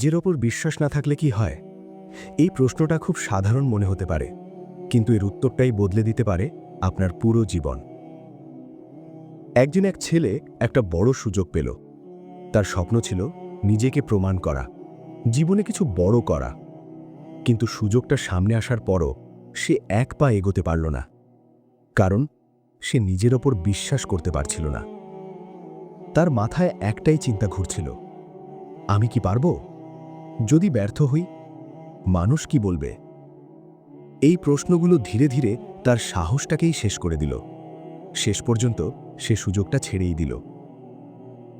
নিজের ওপর বিশ্বাস না থাকলে কি হয়? এই প্রশ্নটা খুব সাধারণ মনে হতে পারে, কিন্তু এর উত্তরটাই বদলে দিতে পারে আপনার পুরো জীবন। এক ছেলে একটা বড় সুযোগ পেল। তার স্বপ্ন ছিল নিজেকে প্রমাণ করা, জীবনে কিছু বড় করা। কিন্তু সুযোগটা সামনে আসার পরও সে এক পা এগোতে পারল না, কারণ সে নিজের ওপর বিশ্বাস করতে পারছিল না। তার মাথায় একটাই চিন্তা ঘুরছিল, আমি কি পারবো? যদি ব্যর্থ হই, মানুষ কি বলবে? এই প্রশ্নগুলো ধীরে ধীরে তার সাহসটাকেই শেষ করে দিল। শেষ পর্যন্ত সে সুযোগটা ছেড়েই দিল।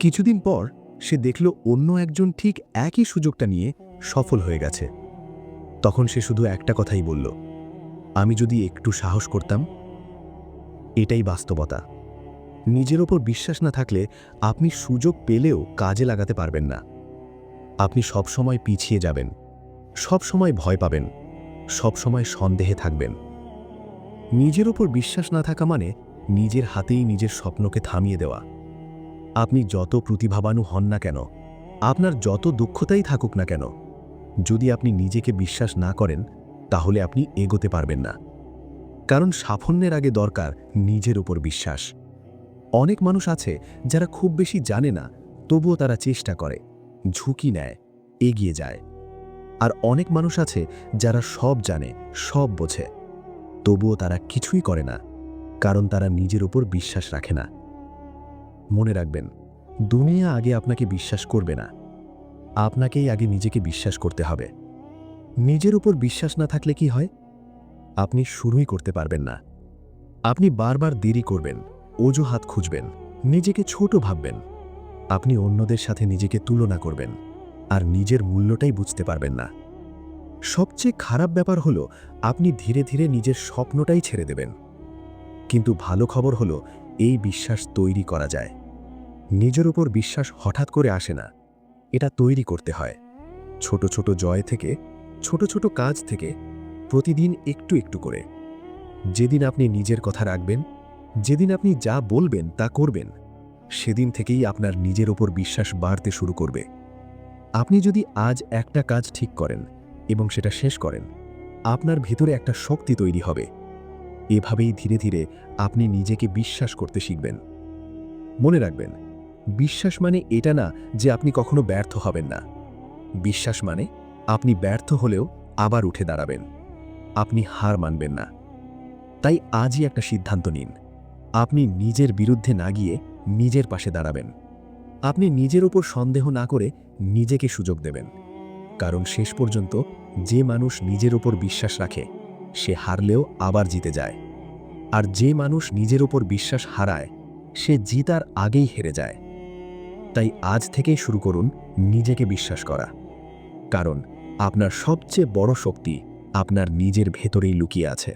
কিছুদিন পর সে দেখল অন্য একজন ঠিক একই সুযোগটা নিয়ে সফল হয়ে গেছে। তখন সে শুধু একটা কথাই বলল, আমি যদি একটু সাহস করতাম। এটাই বাস্তবতা। নিজের ওপর বিশ্বাস না থাকলে আপনি সুযোগ পেলেও কাজে লাগাতে পারবেন না। আপনি সবসময় পিছিয়ে যাবেন, সবসময় ভয় পাবেন, সবসময় সন্দেহে থাকবেন। নিজের ওপর বিশ্বাস না থাকা মানে নিজের হাতেই নিজের স্বপ্নকে থামিয়ে দেওয়া। আপনি যত প্রতিভাবানু হন না কেন, আপনার যত দক্ষতাই থাকুক না কেন, যদি আপনি নিজেকে বিশ্বাস না করেন, তাহলে আপনি এগোতে পারবেন না। কারণ সাফল্যের আগে দরকার নিজের ওপর বিশ্বাস। অনেক মানুষ আছে যারা খুব বেশি জানে না, তবুও তারা চেষ্টা করে, ঝুঁকি নেয়, এগিয়ে যায়। আর অনেক মানুষ আছে যারা সব জানে, সব বোঝে, তবুও তারা কিছুই করে না, কারণ তারা নিজের ওপর বিশ্বাস রাখে না। মনে রাখবেন, দুনিয়া আগে আপনাকে বিশ্বাস করবে না, আপনাকেই আগে নিজেকে বিশ্বাস করতে হবে। নিজের উপর বিশ্বাস না থাকলে কি হয়? আপনি শুরুই করতে পারবেন না। আপনি বারবার দেরি করবেন, অজুহাত খুঁজবেন, নিজেকে ছোট ভাববেন। আপনি অন্যদের সাথে নিজেকে তুলনা করবেন, আর নিজের মূল্যটাই বুঝতে পারবেন না। সবচেয়ে খারাপ ব্যাপার হলো আপনি ধীরে ধীরে নিজের স্বপ্নটাই ছেড়ে দেবেন। কিন্তু ভালো খবর হলো, এই বিশ্বাস তৈরি করা যায়। নিজের উপর বিশ্বাস হঠাৎ করে আসে না, এটা তৈরি করতে হয়। ছোট ছোট জয় থেকে, ছোট ছোট কাজ থেকে, প্রতিদিন একটু একটু করে। যেদিন আপনি নিজের কথা রাখবেন, যেদিন আপনি যা বলবেন তা করবেন, সেদিন থেকেই আপনার নিজের ওপর বিশ্বাস বাড়তে শুরু করবে। আপনি যদি আজ একটা কাজ ঠিক করেন এবং সেটা শেষ করেন, আপনার ভেতরে একটা শক্তি তৈরি হবে। এভাবেই ধীরে ধীরে আপনি নিজেকে বিশ্বাস করতে শিখবেন। মনে রাখবেন, বিশ্বাস মানে এটা না যে আপনি কখনো ব্যর্থ হবেন না। বিশ্বাস মানে আপনি ব্যর্থ হলেও আবার উঠে দাঁড়াবেন, আপনি হার মানবেন না। তাই আজই একটা সিদ্ধান্ত নিন, আপনি নিজের বিরুদ্ধে না গিয়ে নিজের পাশে দাঁড়াবেন। আপনি নিজের ওপর সন্দেহ না করে নিজেকে সুযোগ দেবেন। কারণ শেষ পর্যন্ত যে মানুষ নিজের ওপর বিশ্বাস রাখে, সে হারলেও আবার জিতে যায়। আর যে মানুষ নিজের ওপর বিশ্বাস হারায়, সে জিতার আগেই হেরে যায়। তাই আজ থেকেই শুরু করুন নিজেকে বিশ্বাস করা। কারণ আপনার সবচেয়ে বড় শক্তি আপনার নিজের ভেতরেই লুকিয়ে আছে।